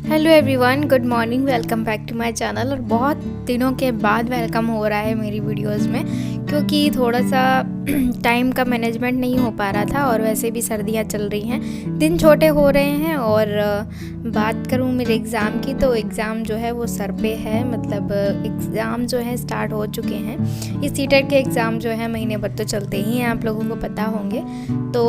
Hello everyone, good morning. Welcome back to my channel. और बहुत दिनों के बाद वेलकम हो रहा है मेरी वीडियोस में, क्योंकि थोड़ा सा टाइम का मैनेजमेंट नहीं हो पा रहा था और वैसे भी सर्दियाँ चल रही हैं, दिन छोटे हो रहे हैं। और बात करूँ मेरे एग्ज़ाम की, तो एग्ज़ाम जो है वो सर पे है। मतलब एग्ज़ाम जो है स्टार्ट हो चुके हैं। ये सीटेट के एग्ज़ाम जो है महीने भर तो चलते ही हैं, आप लोगों को पता होंगे। तो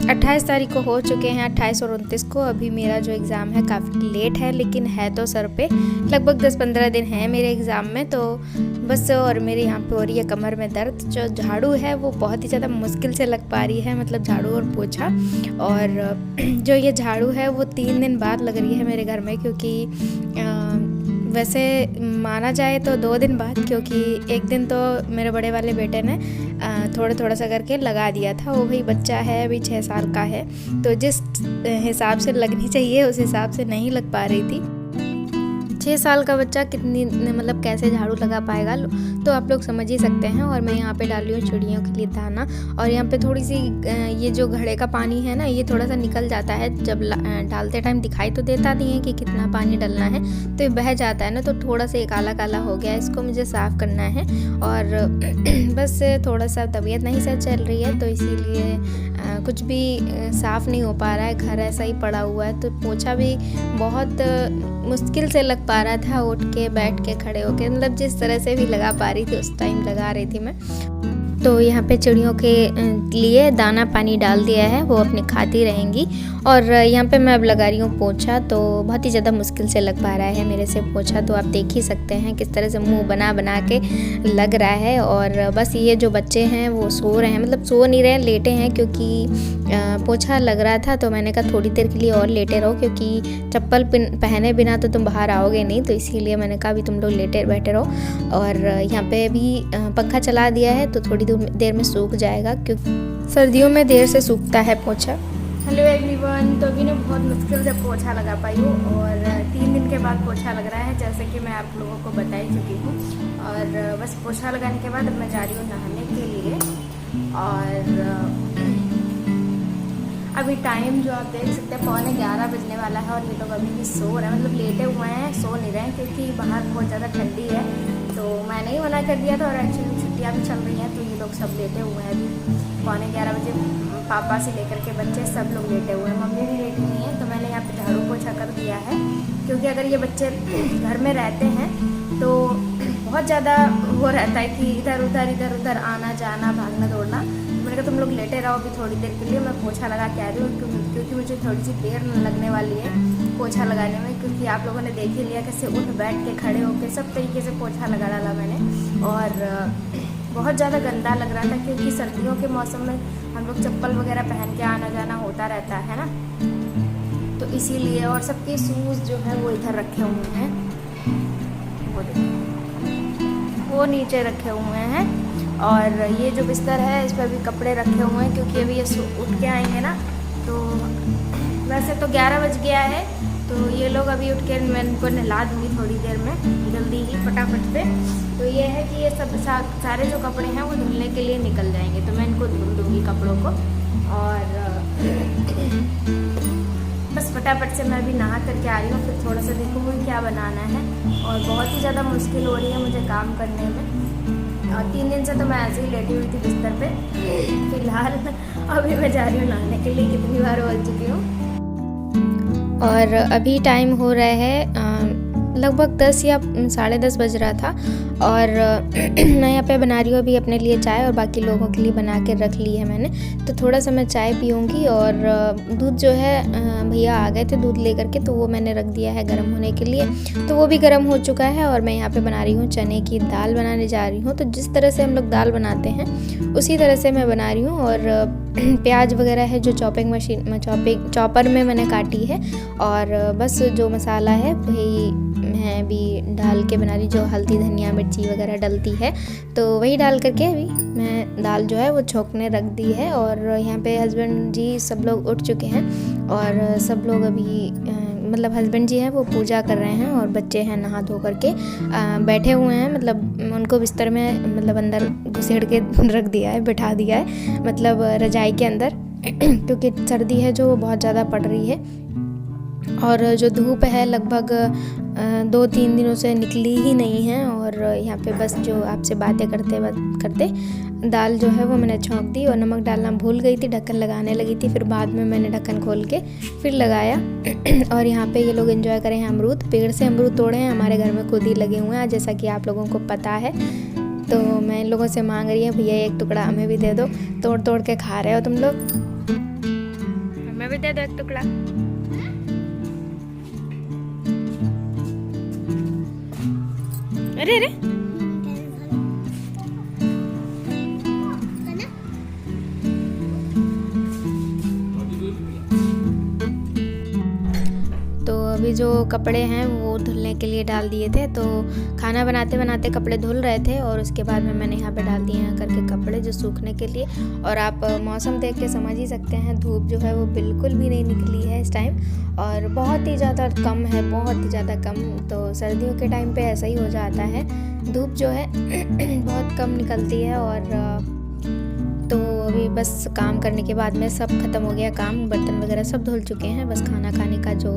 28 तारीख को हो चुके हैं, 28 और 29 को। अभी मेरा जो एग्ज़ाम है काफ़ी लेट है, लेकिन है तो सर पे। लगभग 10-15 दिन है मेरे एग्ज़ाम में, तो बस। और मेरे यहाँ पे हो रही है कमर में दर्द। जो झाड़ू है वो बहुत ही ज़्यादा मुश्किल से लग पा रही है, मतलब झाड़ू और पोछा। और जो ये झाड़ू है वो 3 दिन बाद लग रही है मेरे घर में, क्योंकि वैसे माना जाए तो 2 दिन बाद, क्योंकि एक दिन तो मेरे बड़े वाले बेटे ने थोड़ा सा करके लगा दिया था। वो भाई बच्चा है, अभी 6 साल का है, तो जिस हिसाब से लगनी चाहिए उस हिसाब से नहीं लग पा रही थी। 6 साल का बच्चा कितनी मतलब कैसे झाड़ू लगा पाएगा, तो आप लोग समझ ही सकते हैं। और मैं यहाँ पे डाल रही हूँ चिड़ियों के लिए दाना। और यहाँ पे थोड़ी सी ये जो घड़े का पानी है ना, ये थोड़ा सा निकल जाता है। जब डालते टाइम दिखाई तो देता नहीं है कि कितना पानी डालना है, तो ये बह जाता है ना, तो थोड़ा सा काला काला हो गया। इसको मुझे साफ़ करना है। और बस थोड़ा सा तबीयत नहीं सही चल रही है, तो इसीलिए कुछ भी साफ़ नहीं हो पा रहा है। घर ऐसा ही पड़ा हुआ है, तो पोछा भी बहुत मुश्किल से लग पा रहा था। उठ के, बैठ के, खड़े होके, मतलब जिस तरह से भी लगा पा रही थी उस टाइम लगा रही थी मैं। तो यहाँ पे चिड़ियों के लिए दाना पानी डाल दिया है, वो अपने खाती रहेंगी। और यहाँ पे मैं अब लगा रही हूँ पोछा। तो बहुत ही ज़्यादा मुश्किल से लग पा रहा है मेरे से पोछा, तो आप देख ही सकते हैं किस तरह से मुंह बना बना के लग रहा है। और बस ये जो बच्चे हैं वो सो रहे हैं, मतलब सो नहीं रहे हैं, लेटे हैं, क्योंकि पोछा लग रहा था। तो मैंने कहा थोड़ी देर के लिए और लेटे रहो, क्योंकि चप्पल पहने बिना तो तुम बाहर आओगे नहीं, तो इसीलिए मैंने कहा अभी तुम लोग लेटे बैठे रहो। और यहाँ पे भी पंखा चला दिया है, तो थोड़ी देर में सूख जाएगा, क्योंकि सर्दियों में देर से सूखता है पोछा। हेलो एवरीवन, तो अभी ने बहुत मुश्किल से पोछा लगा पाई हूँ, और 3 दिन के बाद पोछा लग रहा है, जैसे कि मैं आप लोगों को बता ही चुकी हूँ। और बस पोछा लगाने के बाद अब मैं जा रही हूँ नहाने के लिए। और अभी टाइम जो आप देख सकते हैं 11:15 बजने वाला है, और ये लोग अभी भी सो रहे हैं, मतलब लेटे हुए हैं, सो नहीं रहे हैं, क्योंकि बाहर बहुत ज़्यादा ठंडी है। तो मैंने ही मना कर दिया था, और एक्चुअली छुट्टियाँ भी चल रही हैं, तो ये लोग सब लेटे हुए हैं। अभी 11:15 बजे पापा से लेकर के बच्चे सब लोग लेटे हुए हैं, मम्मी भी लेटी हुई हैं। तो मैंने यहाँ पे झाड़ू पोछा कर दिया है, क्योंकि अगर ये बच्चे घर में रहते हैं तो बहुत ज़्यादा वो रहता है कि इधर उधर आना जाना, भागना दौड़ना। मैंने कहा तुम लोग लेटे रहो अभी थोड़ी देर के लिए, मैं पोछा लगा के आ रही हूँ, क्योंकि मुझे थोड़ी सी देर लगने वाली है पोछा लगाने में। क्योंकि आप लोगों ने देख ही लिया कैसे उठ बैठ के, खड़े होके, सब तरीके से पोछा लगा डाला मैंने। और बहुत ज़्यादा गंदा लग रहा था, क्योंकि सर्दियों के मौसम में हम लोग चप्पल वगैरह पहन के आना जाना होता रहता है ना, तो इसीलिए। और सबके शूज़ जो है वो इधर रखे हुए हैं, वो नीचे रखे हुए हैं। और ये जो बिस्तर है इस पर भी कपड़े रखे हुए हैं, क्योंकि अभी ये उठ के आएंगे ना। तो वैसे तो 11 बज गया है, तो ये लोग अभी उठ के मैं इनको नहला दूँगी थोड़ी देर में, जल्दी ही फटाफट से। तो ये है कि ये सब सारे जो कपड़े हैं वो धुलने के लिए निकल जाएंगे, तो मैं इनको धुल दूँगी कपड़ों को। और बस फटाफट से मैं अभी नहा करके आ रही हूँ, फिर थोड़ा सा देखूँगी क्या बनाना है। और बहुत ही ज़्यादा मुश्किल हो रही है मुझे काम करने में। और 3 दिन से तो मैं ऐसे ही लेटी हुई थी बिस्तर पे। फिलहाल अभी मैं जा रही हूँ नहाने के लिए, कितनी बार बोल चुकी हूँ। और अभी टाइम हो रहा है लगभग 10 या 10:30 बज रहा था। और मैं यहाँ पे बना रही हूँ अभी अपने लिए चाय, और बाकी लोगों के लिए बना के रख ली है मैंने। तो थोड़ा सा मैं चाय पीऊँगी। और दूध जो है भैया आ गए थे दूध लेकर के, तो वो मैंने रख दिया है गर्म होने के लिए, तो वो भी गर्म हो चुका है। और मैं यहाँ पे बना रही हूँ चने की दाल बनाने जा रही हूँ। तो जिस तरह से हम लोग दाल बनाते हैं उसी तरह से मैं बना रही हूँ। और प्याज वगैरह है जो चॉपर में मैंने काटी है। और बस जो मसाला है वही मैं भी डाल के बना रही, जो हल्दी धनिया मिर्ची वगैरह डलती है, तो वही डाल करके अभी मैं दाल जो है वो छोंकने रख दी है। और यहाँ पे हस्बैंड जी सब लोग उठ चुके हैं, और सब लोग अभी मतलब हस्बैंड जी हैं वो पूजा कर रहे हैं, और बच्चे हैं नहा धो करके बैठे हुए हैं। मतलब उनको बिस्तर में मतलब अंदर घुसेड़ के रख दिया है, बिठा दिया है, मतलब रजाई के अंदर, क्योंकि सर्दी है जो बहुत ज़्यादा पड़ रही है। और जो धूप है लगभग 2-3 दिनों से निकली ही नहीं है। और यहाँ पे बस जो आपसे बातें करते करते दाल जो है वो मैंने छौंक दी और नमक डालना भूल गई थी, ढक्कन लगाने लगी थी, फिर बाद में मैंने ढक्कन खोल के फिर लगाया। और यहाँ पे ये लोग एंजॉय करें हैं अमरूद, पेड़ से अमरूद तोड़े हैं, हमारे घर में खुद ही लगे हुए हैं जैसा कि आप लोगों को पता है। तो मैं इन लोगों से मांग रही हूँ भैया एक टुकड़ा हमें भी दे दो, तोड़ तोड़ के खा रहे हो तुम लोग, हमें भी दे दो एक टुकड़ा। अरे अरे अभी जो कपड़े हैं वो धुलने के लिए डाल दिए थे। तो खाना बनाते बनाते कपड़े धुल रहे थे और उसके बाद में मैंने यहाँ पे डाल दिए हैं करके कपड़े जो सूखने के लिए। और आप मौसम देख के समझ ही सकते हैं, धूप जो है वो बिल्कुल भी नहीं निकली है इस टाइम और बहुत ही ज़्यादा कम है, बहुत ही ज़्यादा कम। तो सर्दियों के टाइम पे ऐसा ही हो जाता है, धूप जो है बहुत कम निकलती है। और तो अभी बस काम करने के बाद में सब ख़त्म हो गया काम, बर्तन वगैरह सब धुल चुके हैं, बस खाना खाने का जो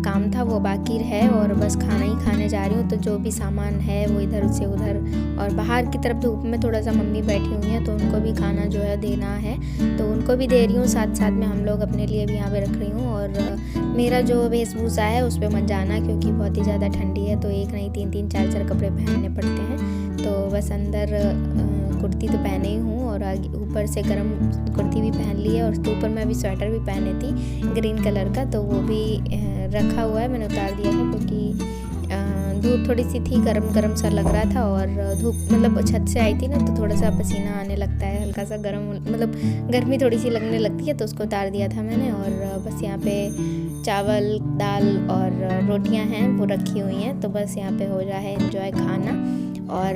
काम था वो बाकी है और बस खाना ही खाने जा रही हूँ। तो जो भी सामान है वो इधर से उधर, और बाहर की तरफ धूप में थोड़ा सा मम्मी बैठी हुई हैं तो उनको भी खाना जो है देना है, तो उनको भी दे रही हूँ, साथ साथ में हम लोग अपने लिए भी यहाँ पे रख रही हूँ। और मेरा जो वेशभूषा है उस पर मत जाना क्योंकि बहुत ही ज़्यादा ठंडी है, तो एक नहीं 3-3 4-4 कपड़े पहनने पड़ते हैं। तो बस अंदर कुर्ती तो पहने ही हूँ और आगे ऊपर से गर्म कुर्ती भी पहन ली है और उसके ऊपर मैं अभी स्वेटर भी पहनी थी ग्रीन कलर का, तो वो भी रखा हुआ है, मैंने उतार दिया है क्योंकि धूप थोड़ी सी थी, गरम सा लग रहा था। और धूप मतलब छत से आई थी ना तो थोड़ा सा पसीना आने लगता है, हल्का सा गर्म मतलब गर्मी थोड़ी सी लगने लगती है, तो उसको उतार दिया था मैंने। और बस यहाँ पे चावल दाल और रोटियां हैं वो रखी हुई हैं, तो बस यहाँ पे हो रहा है एंजॉय खाना। और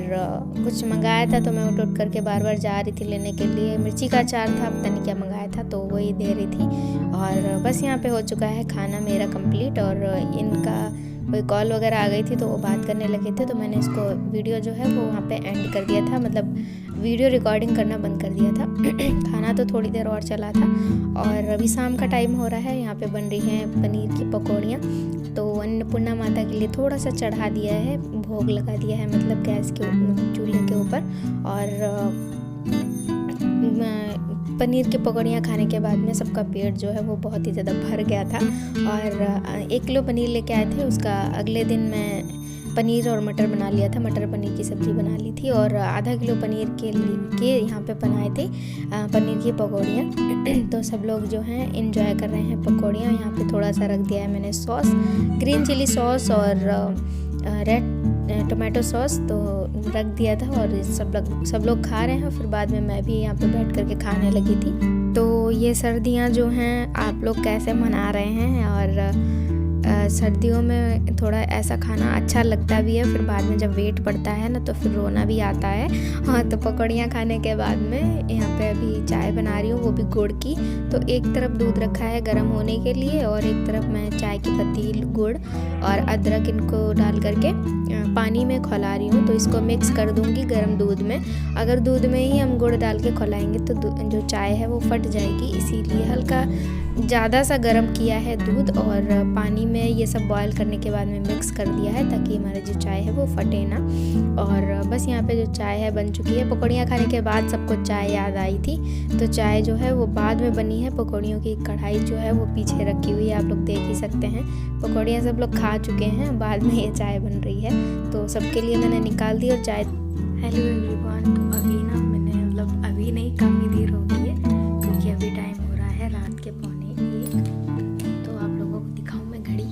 कुछ मंगाया था तो मैं उठ करके बार बार जा रही थी लेने के लिए, मिर्ची का अचार था, पता नहीं क्या मंगाया था, तो वही दे रही थी। और बस यहाँ पे हो चुका है खाना मेरा कंप्लीट। और इनका कोई कॉल वगैरह आ गई थी तो वो बात करने लगे थे, तो मैंने इसको वीडियो जो है वो वहाँ पे एंड कर दिया था, मतलब वीडियो रिकॉर्डिंग करना बंद कर दिया था। खाना तो थोड़ी देर और चला था। और अभी शाम का टाइम हो रहा है, यहाँ पे बन रही हैं पनीर की पकौड़ियाँ, तो अन्नपूर्णा माता के लिए थोड़ा सा चढ़ा दिया है, भोग लगा दिया है मतलब गैस के चूल्हे के ऊपर। और पनीर की पकौड़ियाँ खाने के बाद में सबका पेट जो है वो बहुत ही ज़्यादा भर गया था। और 1 किलो पनीर लेके आए थे, उसका अगले दिन मैं पनीर और मटर बना लिया था, मटर पनीर की सब्ज़ी बना ली थी। और आधा किलो पनीर के यहाँ पे बनाए थे पनीर की पकौड़ियाँ। तो सब लोग जो हैं एंजॉय कर रहे हैं पकौड़ियाँ। यहाँ पे थोड़ा सा रख दिया है मैंने सॉस, ग्रीन चिली सॉस और रेड टोमेटो सॉस तो रख दिया था। और सब लोग खा रहे हैं, फिर बाद में मैं भी यहाँ पे बैठ करके खाने लगी थी। तो ये सर्दियाँ जो हैं आप लोग कैसे मना रहे हैं? और सर्दियों में थोड़ा ऐसा खाना अच्छा लगता भी है, फिर बाद में जब वेट बढ़ता है ना तो फिर रोना भी आता है। हाँ, तो पकौड़ियाँ खाने के बाद में यहाँ पे अभी चाय बना रही हूँ, वो भी गुड़ की। तो एक तरफ दूध रखा है गर्म होने के लिए और एक तरफ मैं चाय की पत्ती, गुड़ और अदरक इनको डाल करके पानी में खौला रही हूँ। तो इसको मिक्स कर दूँगी गर्म दूध में। अगर दूध में ही हम गुड़ डाल के खौलाएँगे तो जो चाय है वो फट जाएगी, इसीलिए हल्का ज़्यादा सा गर्म किया है दूध और पानी में ये सब बॉईल करने के बाद में मिक्स कर दिया है ताकि हमारी जो चाय है वो फटे ना। और बस यहाँ पे जो चाय है बन चुकी है। पकौड़ियाँ खाने के बाद सबको चाय याद आई थी, तो चाय जो है वो बाद में बनी है। पकौड़ियों की कढ़ाई जो है वो पीछे रखी हुई है, आप लोग देख ही सकते हैं। पकौड़ियाँ सब लोग खा चुके हैं, बाद में ये चाय बन रही है, तो सबके लिए मैंने निकाल दी और चाय। हेलो एवरीवन, तो अभी ना मैंने मतलब अभी नहीं काफ़ी देर हो गई है क्योंकि अभी टाइम हो रहा है रात के 1:45। तो आप लोगों को दिखाऊं मैं घड़ी,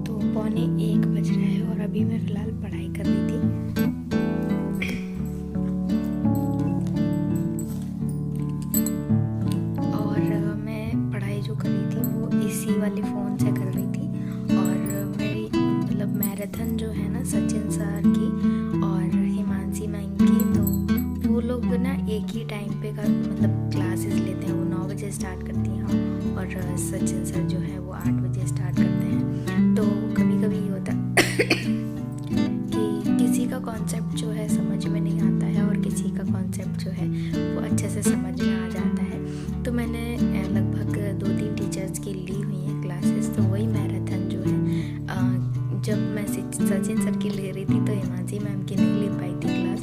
तो 1:45 बज रहा है और अभी मैं फ़िलहाल पढ़ाई कर रही थी। और मैं पढ़ाई जो कर रही थी वो इसी वाले फ़ोन से कर रही थी। और मेरी मतलब मैराथन जो है ना सचिन सर की और हिमांशी मैम की, तो वो लोग ना एक ही टाइम पे का मतलब क्लासेस लेते हैं। वो 9 बजे स्टार्ट करती हैं और सचिन सर जो है वो 8 बजे स्टार्ट करते हैं। तो कभी कभी होता कि किसी का कॉन्सेप्ट जो है समझ में नहीं आता है और जो है वो अच्छे से समझ में आ जाता है। तो मैंने लगभग 2-3 टीचर्स की ली हुई हैं क्लासेस। तो वही मैराथन जो है जब मैं सचिन सर की ले रही थी तो हिमांशी मैम की नहीं ले पाई थी क्लास,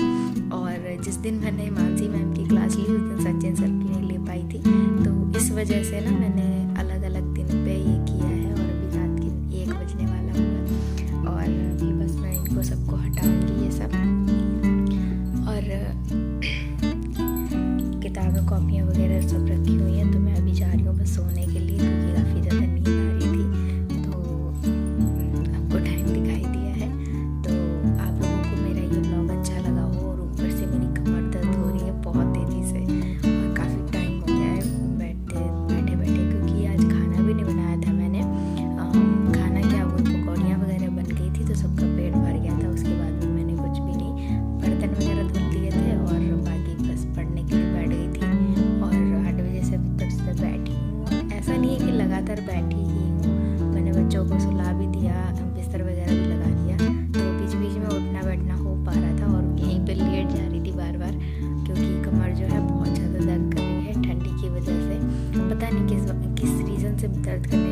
और जिस दिन मैंने हिमांशी मैम की क्लास ली उस दिन सचिन सर की नहीं ले पाई थी। तो इस वजह से ना मैंने अलग अलग दिन पे ये किया है, और अभी रात के 1 बजने वाला हुआ और अभी बस मैं इनको सबको हटाऊंगी ये सब, और किताबें कॉपियाँ वगैरह सब रखी हुई हैं। तो मैं अभी जा रही हूँ बस सोने के लिए, क्योंकि काफ़ी ज़्यादा नींद आ रही थी। तो आपको टाइम दिखाई दिया है। तो आप लोगों को मेरा ये ब्लॉग अच्छा लगा हो, और ऊपर से मेरी कमर दर्द हो रही है बहुत तेज़ी से, और काफ़ी टाइम हो गया है बैठे बैठे, क्योंकि आज खाना भी नहीं बनाया था मैंने। खाना क्या, वो पकौड़ियाँ वगैरह बन गई थी तो सबका पेट भर गया था। उसके बाद में मैंने कुछ भी नहीं, बर्तन वगैरह धुल दिए थे और बाकी बस पढ़ने के लिए बैठ गई थी। और 8 बजे से अभी तक से बैठी हूँ। ऐसा नहीं है कि लगातार बैठी ही हूँ, मैंने बच्चों को सुला भी दिया, बिस्तर वगैरह भी लगा दिया। तो बीच बीच में उठना बैठना हो पा रहा था, और यहीं पे लेट जा रही थी बार बार, क्योंकि कमर जो है बहुत ज़्यादा दर्द कर रही है ठंडी की वजह से। पता नहीं किस रीज़न से दर्द करने